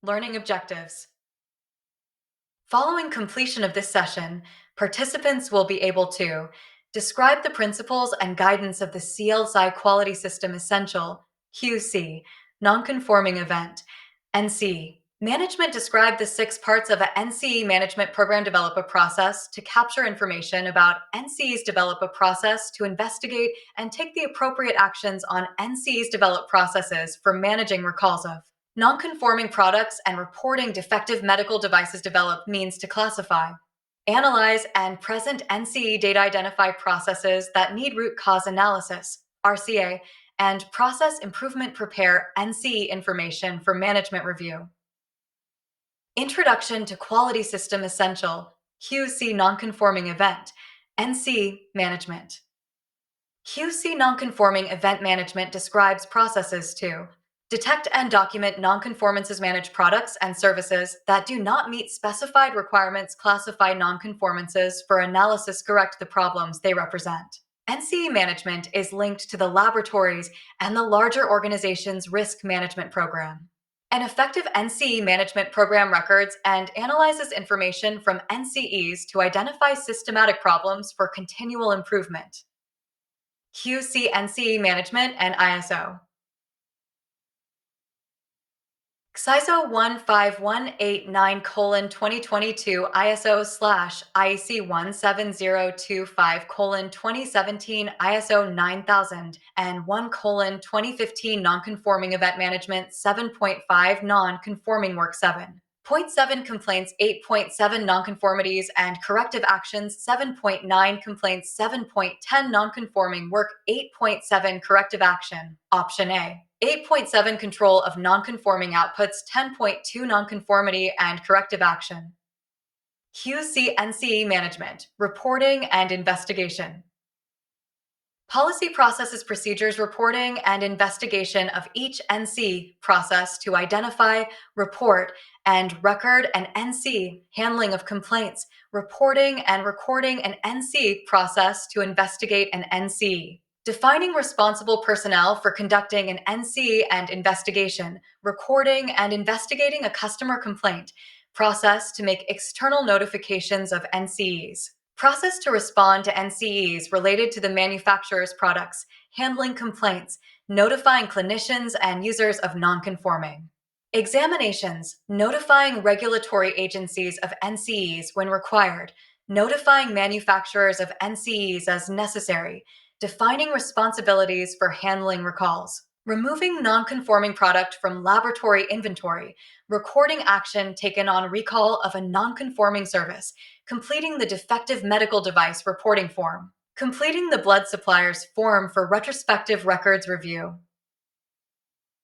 Learning objectives. Following completion of this session, participants will be able to describe the principles and guidance of the CLSI Quality System Essential, QC, Nonconforming Event, NC. Management describe the 6 parts of a NCE management program develop process to capture information about NCE's develop process to investigate and take the appropriate actions on NCE's developed processes for managing recalls of non-conforming products and reporting defective medical devices developed means to classify, analyze, and present NCE data identify processes that need root cause analysis, RCA, and process improvement prepare NCE information for management review. Introduction to Quality System Essential, QC Nonconforming Event, NC Management. QC Nonconforming Event Management describes processes to detect and document nonconformances, manage products and services that do not meet specified requirements, classify nonconformances for analysis, correct the problems they represent. NCE management is linked to the laboratories and the larger organization's risk management program. An effective NCE management program records and analyzes information from NCEs to identify systematic problems for continual improvement. QC NCE management and ISO. CISO 15189:2022 ISO/IEC 17025:2017 ISO 9001:2015 Nonconforming Event Management 7.5 Non-Conforming Work 7.7 Complaints 8.7 Nonconformities and Corrective Actions 7.9 Complaints 7.10 Nonconforming Work 8.7 Corrective Action Option A 8.7 Control of Nonconforming Outputs 10.2 Nonconformity and Corrective Action. QC NCE Management, Reporting and Investigation. Policy processes, procedures, reporting, and investigation of each NC process to identify, report, and record an NC, handling of complaints, reporting and recording an NC process to investigate an NC. Defining responsible personnel for conducting an NC and investigation, recording and investigating a customer complaint, process to make external notifications of NCEs, process to respond to NCEs related to the manufacturer's products, handling complaints, notifying clinicians and users of nonconforming. Examinations, notifying regulatory agencies of NCEs when required, notifying manufacturers of NCEs as necessary, defining responsibilities for handling recalls, removing non-conforming product from laboratory inventory, recording action taken on recall of a non-conforming service, completing the defective medical device reporting form, completing the blood supplier's form for retrospective records review.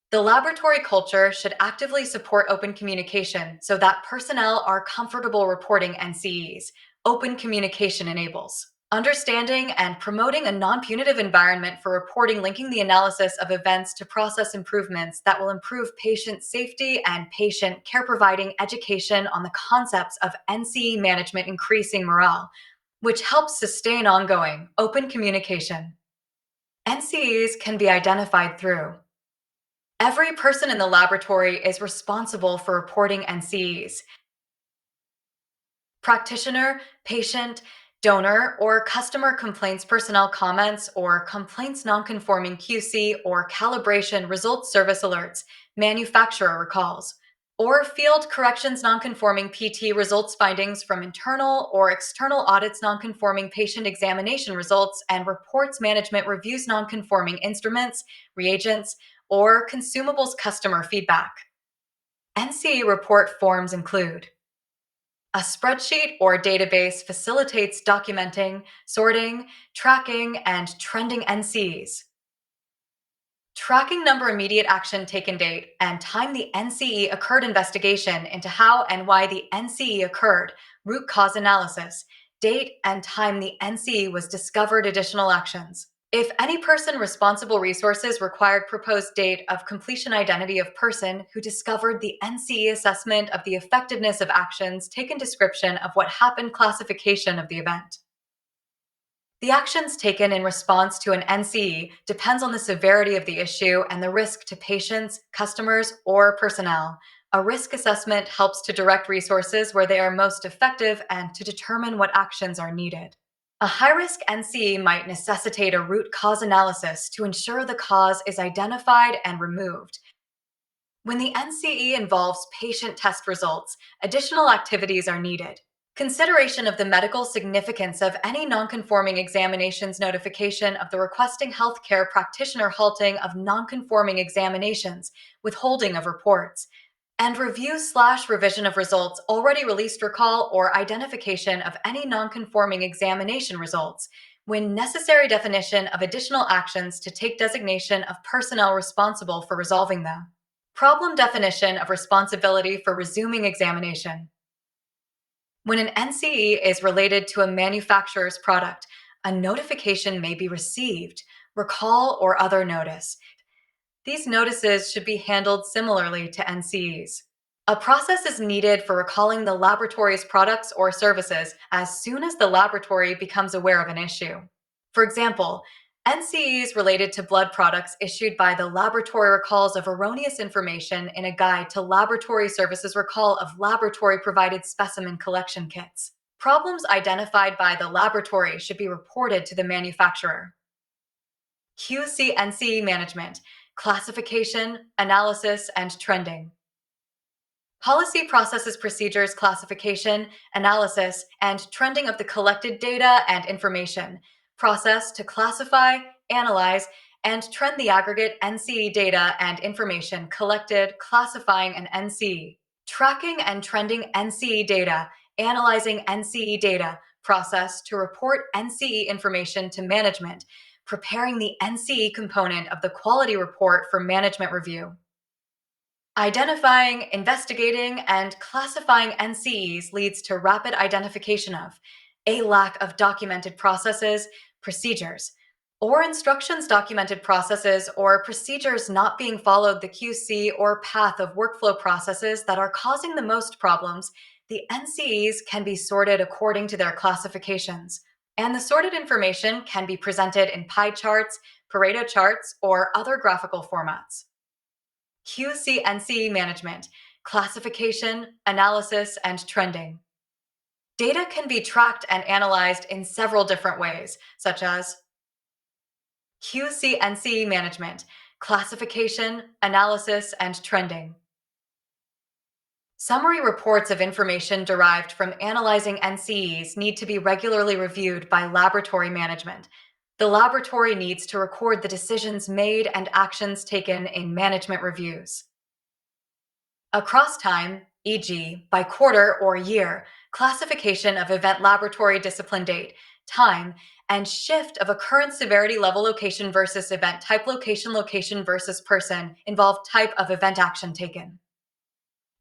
The laboratory culture should actively support open communication so that personnel are comfortable reporting NCEs. Open communication enables understanding and promoting a non-punitive environment for reporting, linking the analysis of events to process improvements that will improve patient safety and patient care, providing education on the concepts of NCE management, increasing morale, which helps sustain ongoing open communication. NCEs can be identified through every person in the laboratory is responsible for reporting NCEs. Practitioner, patient, donor, or customer complaints, personnel comments, or complaints nonconforming QC or calibration results, service alerts, manufacturer recalls, or field corrections nonconforming PT results, findings from internal or external audits, nonconforming patient examination results and reports, management reviews nonconforming instruments, reagents, or consumables, customer feedback. NCE report forms include a spreadsheet or database facilitates documenting, sorting, tracking, and trending NCEs. Tracking number, immediate action taken, date, and time the NCE occurred, investigation into how and why the NCE occurred, root cause analysis, date and time the NCE was discovered, additional actions. If any person, responsible resources required, proposed date of completion, identity of person who discovered the NCE, assessment of the effectiveness of actions taken, description of what happened, classification of the event. The actions taken in response to an NCE depends on the severity of the issue and the risk to patients, customers, or personnel. A risk assessment helps to direct resources where they are most effective and to determine what actions are needed. A high-risk NCE might necessitate a root cause analysis to ensure the cause is identified and removed. When the NCE involves patient test results, additional activities are needed. Consideration of the medical significance of any nonconforming examinations notification of the requesting healthcare practitioner halting of nonconforming examinations, withholding of reports, and review/revision of results already released recall or identification of any nonconforming examination results, when necessary definition of additional actions to take designation of personnel responsible for resolving them. Problem definition of responsibility for resuming examination. When an NCE is related to a manufacturer's product, a notification may be received, recall, or other notice. These notices should be handled similarly to NCEs. A process is needed for recalling the laboratory's products or services as soon as the laboratory becomes aware of an issue. For example, NCEs related to blood products issued by the laboratory recalls of erroneous information in a guide to laboratory services recall of laboratory-provided specimen collection kits. Problems identified by the laboratory should be reported to the manufacturer. QC/NCE management, classification, analysis, and trending. Policy processes procedures classification, analysis, and trending of the collected data and information, process to classify, analyze, and trend the aggregate NCE data and information collected, classifying an NCE, tracking and trending NCE data, analyzing NCE data, process to report NCE information to management, preparing the NCE component of the quality report for management review. Identifying, investigating, and classifying NCEs leads to rapid identification of a lack of documented processes, procedures, or instructions documented processes or procedures not being followed the QC or path of workflow processes that are causing the most problems. The NCEs can be sorted according to their classifications, and the sorted information can be presented in pie charts, Pareto charts, or other graphical formats. QC/NCE management, classification, analysis, and trending. Data can be tracked and analyzed in several different ways, such as QC/NCE management, classification, analysis, and trending. Summary reports of information derived from analyzing NCEs need to be regularly reviewed by laboratory management. The laboratory needs to record the decisions made and actions taken in management reviews. Across time, e.g., by quarter or year, classification of event laboratory discipline date, time, and shift of occurrence severity level location versus event type location versus person involve type of event action taken.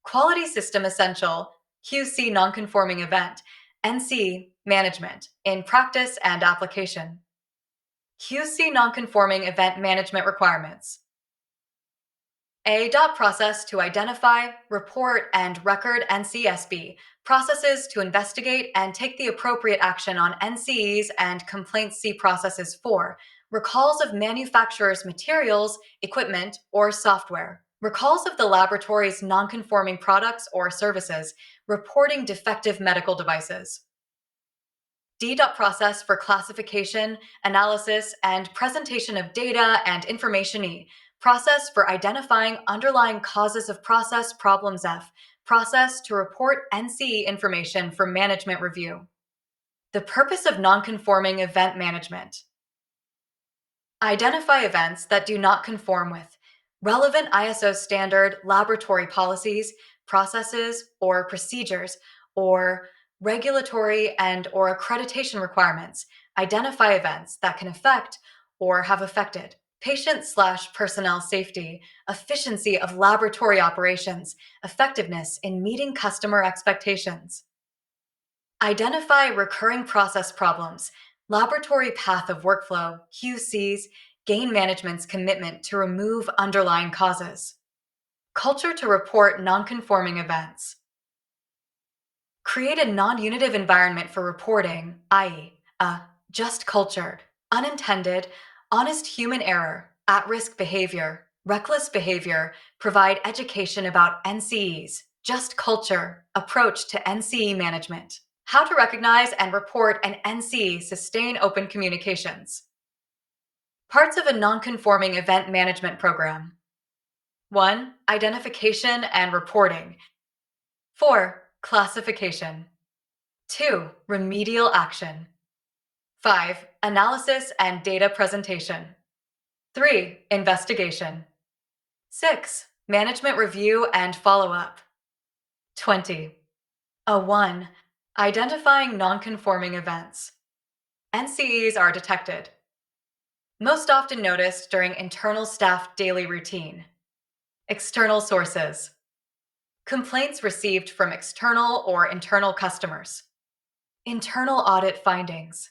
Quality system essential, QC nonconforming event, NC management in practice and application. QC nonconforming event management requirements. A. Process to identify, report, and record NCSB, processes to investigate and take the appropriate action on NCEs and complaints. C. Processes for recalls of manufacturers' materials, equipment, or software, recalls of the laboratory's nonconforming products or services, reporting defective medical devices. D. Process for classification, analysis, and presentation of data and information. E. Process for identifying underlying causes of process problems. F. Process to report NCE information for management review. The purpose of nonconforming event management. Identify events that do not conform with relevant ISO standard laboratory policies, processes, or procedures, or regulatory and or accreditation requirements. Identify events that can affect or have affected patient/personnel safety, efficiency of laboratory operations, effectiveness in meeting customer expectations. Identify recurring process problems, laboratory path of workflow, QCs, gain management's commitment to remove underlying causes. Culture to report nonconforming events. Create a non-unitive environment for reporting, i.e., a just cultured, unintended, honest human error, at-risk behavior, Reckless behavior, provide education about NCEs, just culture, approach to NCE management. How to recognize and report an NCE, sustain open communications. Parts of a non-conforming event management program. 1. Identification and reporting. 4. Classification. 2. Remedial action. 5. Analysis and data presentation. 3. Investigation. 6. Management review and follow-up. 20. 1. Identifying non-conforming events. NCEs are detected. Most often noticed during internal staff daily routine. External sources. Complaints received from external or internal customers. Internal audit findings.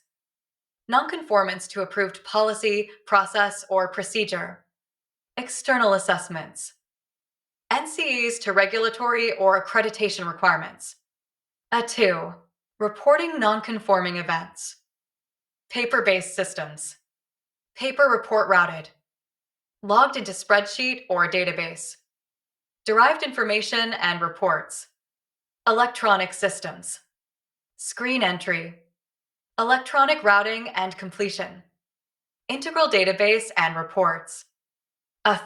Nonconformance to approved policy, process, or procedure. External assessments. NCEs to regulatory or accreditation requirements. 2. Reporting nonconforming events. Paper-based systems. Paper report routed. Logged into spreadsheet or database. Derived information and reports. Electronic systems. Screen entry. Electronic routing and completion. Integral database and reports.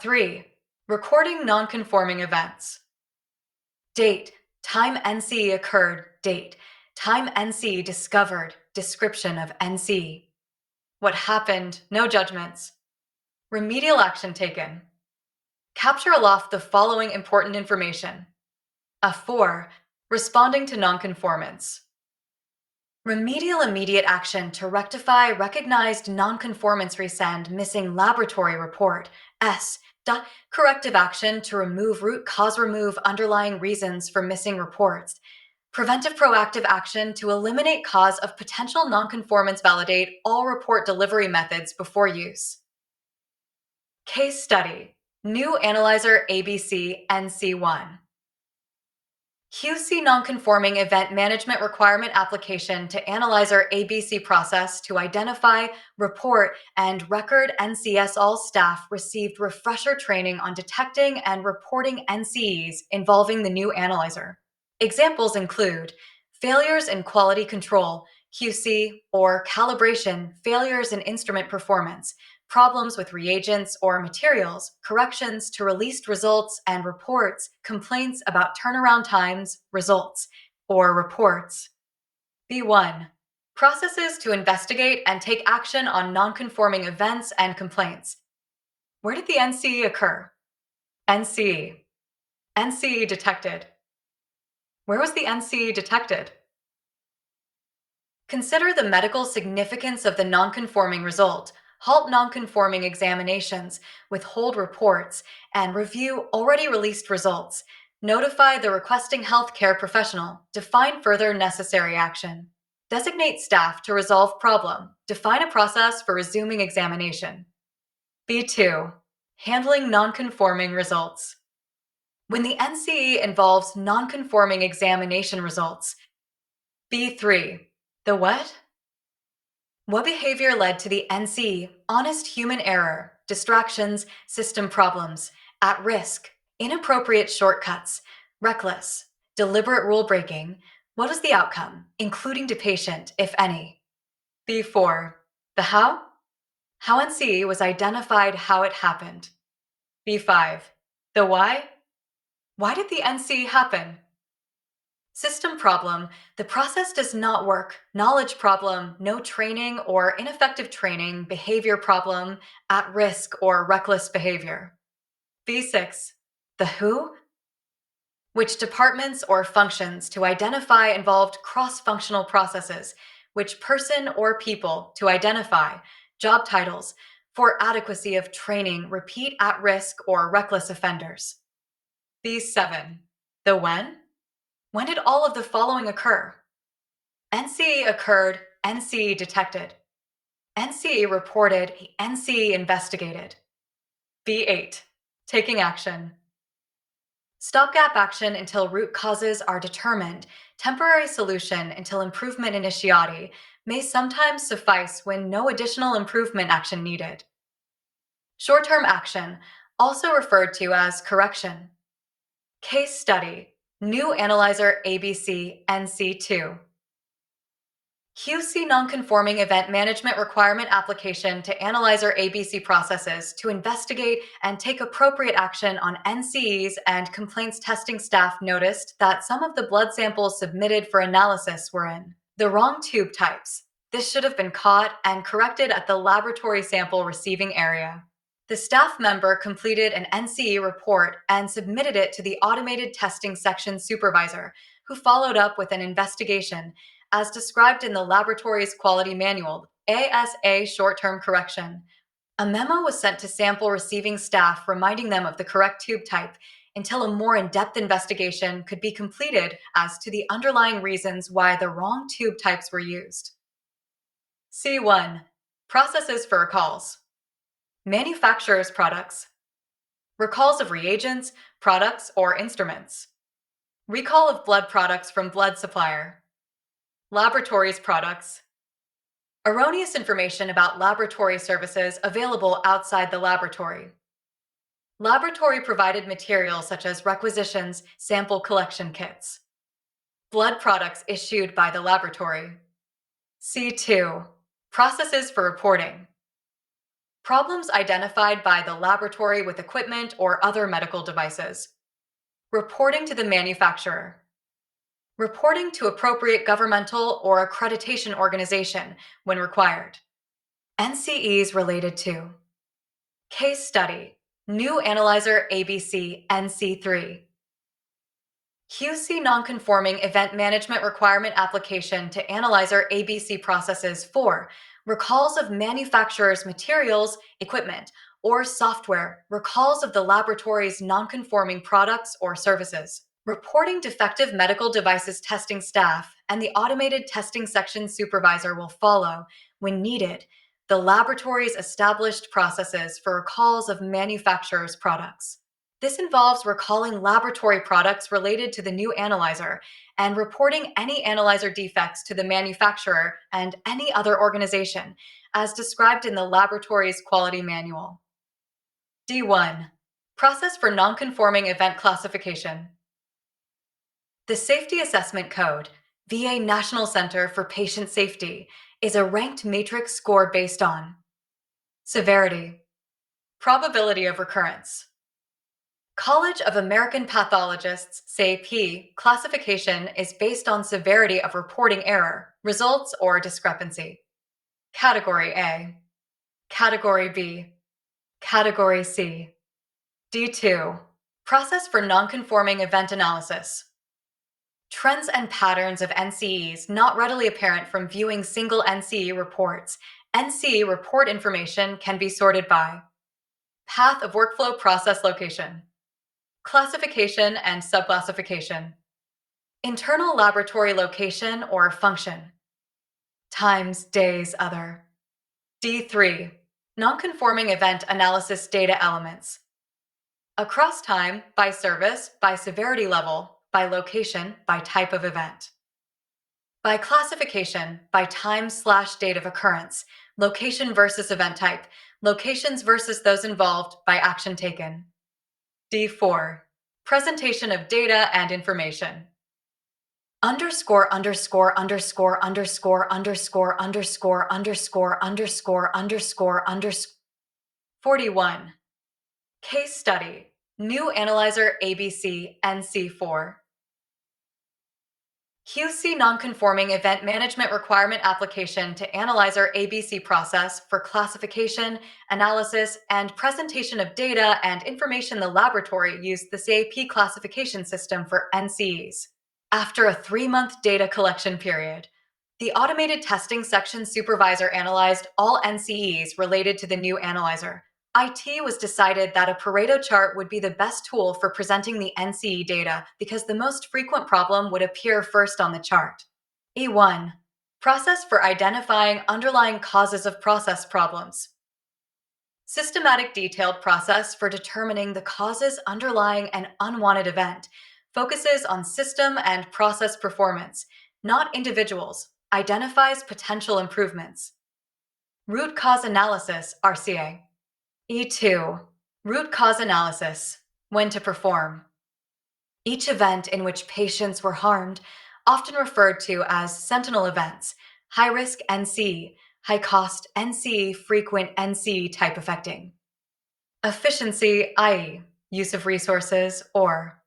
3. Recording nonconforming events. Date, time NC occurred, date, time NC discovered, description of NC. What happened, no judgments. Remedial action taken. Capture aloft the following important information. 4. Responding to nonconformance. Remedial immediate action to rectify recognized nonconformance, resend missing laboratory report. S. Corrective action to remove root cause, remove underlying reasons for missing reports. Preventive proactive action to eliminate cause of potential nonconformance, validate all report delivery methods before use. Case study, new analyzer ABC NC1. QC nonconforming event management requirement application to analyzer ABC process to identify, report, and record NCS. All staff received refresher training on detecting and reporting NCEs involving the new analyzer. Examples include failures in quality control, QC, or calibration, failures in instrument performance, problems with reagents or materials, corrections to released results and reports, complaints about turnaround times, results, or reports. B1. Processes to investigate and take action on nonconforming events and complaints. Where did the NCE occur? NCE. NCE detected. Where was the NCE detected? Consider the medical significance of the nonconforming result. Halt nonconforming examinations, withhold reports, and review already released results. Notify the requesting healthcare professional. Define further necessary action. Designate staff to resolve problem. Define a process for resuming examination. B2. Handling nonconforming results. When the NCE involves nonconforming examination results. B3. The what? What behavior led to the NC? Honest human error, distractions, system problems, at risk, inappropriate shortcuts, reckless, deliberate rule breaking. What was the outcome, including to patient, if any? B4. The how? How NC was identified, how it happened. B5. The why? Why did the NC happen? System problem, the process does not work. Knowledge problem, no training or ineffective training. Behavior problem, at risk or reckless behavior. B6, the who? Which departments or functions to identify involved cross-functional processes. Which person or people to identify. Job titles, for adequacy of training, repeat at risk or reckless offenders. B7, the when? When did all of the following occur? NC occurred, NC detected. NC reported, NC investigated. B8. Taking action. Stopgap action until root causes are determined. Temporary solution until improvement initiati may sometimes suffice when no additional improvement action needed. Short-term action. also referred to as correction. Case study, new analyzer ABC NC2. QC Nonconforming Event Management Requirement Application to Analyzer ABC processes to investigate and take appropriate action on NCEs, and complaints testing staff noticed that some of the blood samples submitted for analysis were in the wrong tube types. This should have been caught and corrected at the laboratory sample receiving area. The staff member completed an NCE report and submitted it to the automated testing section supervisor, who followed up with an investigation as described in the laboratory's quality manual, ASA short-term correction. A memo was sent to sample receiving staff reminding them of the correct tube type until a more in-depth investigation could be completed as to the underlying reasons why the wrong tube types were used. C1. Processes for recalls. Manufacturer's products. Recalls of reagents, products, or instruments. Recall of blood products from blood supplier. Laboratories products. Erroneous information about laboratory services available outside the laboratory. Laboratory-provided materials such as requisitions, sample collection kits. Blood products issued by the laboratory. C2. Processes for reporting. Problems identified by the laboratory with equipment or other medical devices. Reporting to the manufacturer. Reporting to appropriate governmental or accreditation organization when required. NCEs related to. Case study, new analyzer ABC NC3. QC Nonconforming Event Management Requirement Application to Analyzer ABC processes for recalls of manufacturer's materials, equipment, or software, recalls of the laboratory's nonconforming products or services. Reporting defective medical devices testing staff and the automated testing section supervisor will follow, when needed, the laboratory's established processes for recalls of manufacturer's products. This involves recalling laboratory products related to the new analyzer and reporting any analyzer defects to the manufacturer and any other organization, as described in the laboratory's quality manual. D1. Process for nonconforming event classification. The Safety Assessment Code, VA National Center for Patient Safety, is a ranked matrix score based on severity, probability of recurrence. College of American Pathologists, SAP, classification is based on severity of reporting error, results, or discrepancy. Category A, Category B, Category C. D2. Process for nonconforming event analysis. Trends and patterns of NCEs not readily apparent from viewing single NCE reports. NCE report information can be sorted by path of workflow process location, classification and subclassification, internal laboratory location or function, times, days, other. D3. Nonconforming event analysis data elements. Across time, by service, by severity level, by location, by type of event. By classification, by time/date of occurrence, location versus event type, locations versus those involved, by action taken. D4. Presentation of data and information. Underscore underscore underscore underscore underscore underscore underscore underscore underscore underscore 41. Case study, new analyzer ABC NC4. QC Nonconforming Event Management Requirement Application to Analyzer ABC process for classification, analysis, and presentation of data and information. The laboratory used the SAP classification system for NCEs. After a 3-month data collection period, the automated testing section supervisor analyzed all NCEs related to the new analyzer. IT was decided that a Pareto chart would be the best tool for presenting the NCE data because the most frequent problem would appear first on the chart. E1. Process for identifying underlying causes of process problems. Systematic detailed process for determining the causes underlying an unwanted event focuses on system and process performance, not individuals, identifies potential improvements. Root cause analysis, RCA. E2. Root cause analysis. When to perform. Each event in which patients were harmed, often referred to as sentinel events, high risk NC, high cost NC, frequent NC type affecting. Efficiency, i.e., use of resources, or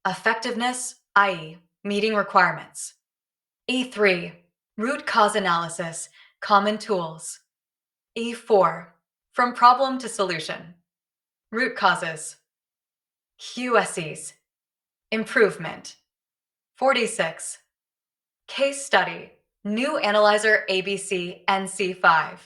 effectiveness, i.e., meeting requirements. E3, root cause analysis, common tools. E4, from problem to solution. Root causes. QSEs, improvement. 46. Case study, new analyzer ABC NC5.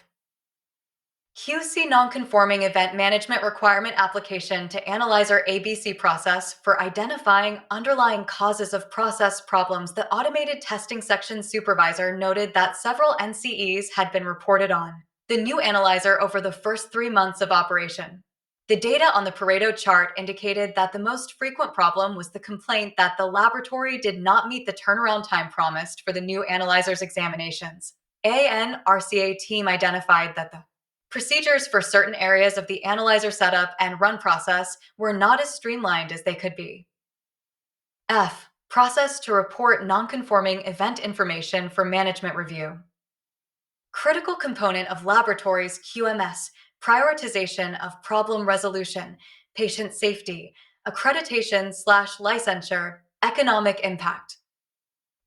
QC Nonconforming Event Management Requirement Application to Analyzer ABC process for identifying underlying causes of process problems. The Automated Testing Section Supervisor noted that several NCEs had been reported on the new analyzer over the first 3 months of operation. The data on the Pareto chart indicated that the most frequent problem was the complaint that the laboratory did not meet the turnaround time promised for the new analyzer's examinations. ANRCA team identified that the procedures for certain areas of the analyzer setup and run process were not as streamlined as they could be. F. Process to report nonconforming event information for management review. Critical component of laboratories QMS, prioritization of problem resolution, patient safety, accreditation/licensure, economic impact.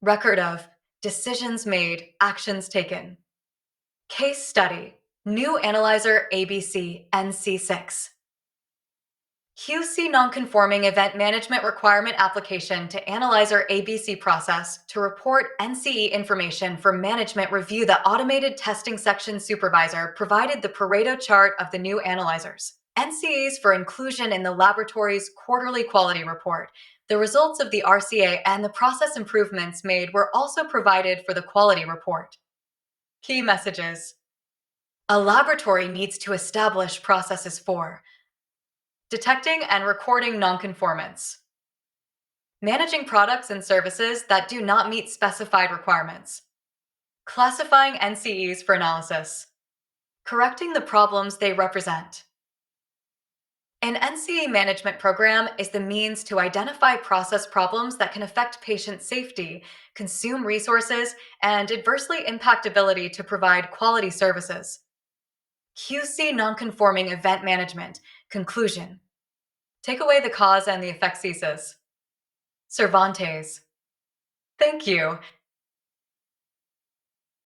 Record of decisions made, actions taken. Case study, new analyzer ABC NC6. QC Nonconforming Event Management Requirement Application to Analyzer ABC process to report NCE information for management review. The Automated Testing Section Supervisor provided the Pareto chart of the new analyzers. NCEs for inclusion in the laboratory's quarterly quality report. The results of the RCA and the process improvements made were also provided for the quality report. Key messages. A laboratory needs to establish processes for detecting and recording nonconformance, managing products and services that do not meet specified requirements, classifying NCEs for analysis, correcting the problems they represent. An NCE management program is the means to identify process problems that can affect patient safety, consume resources, and adversely impact ability to provide quality services. QC Nonconforming Event Management. Conclusion. Take away the cause and the effect ceases. Cervantes. Thank you.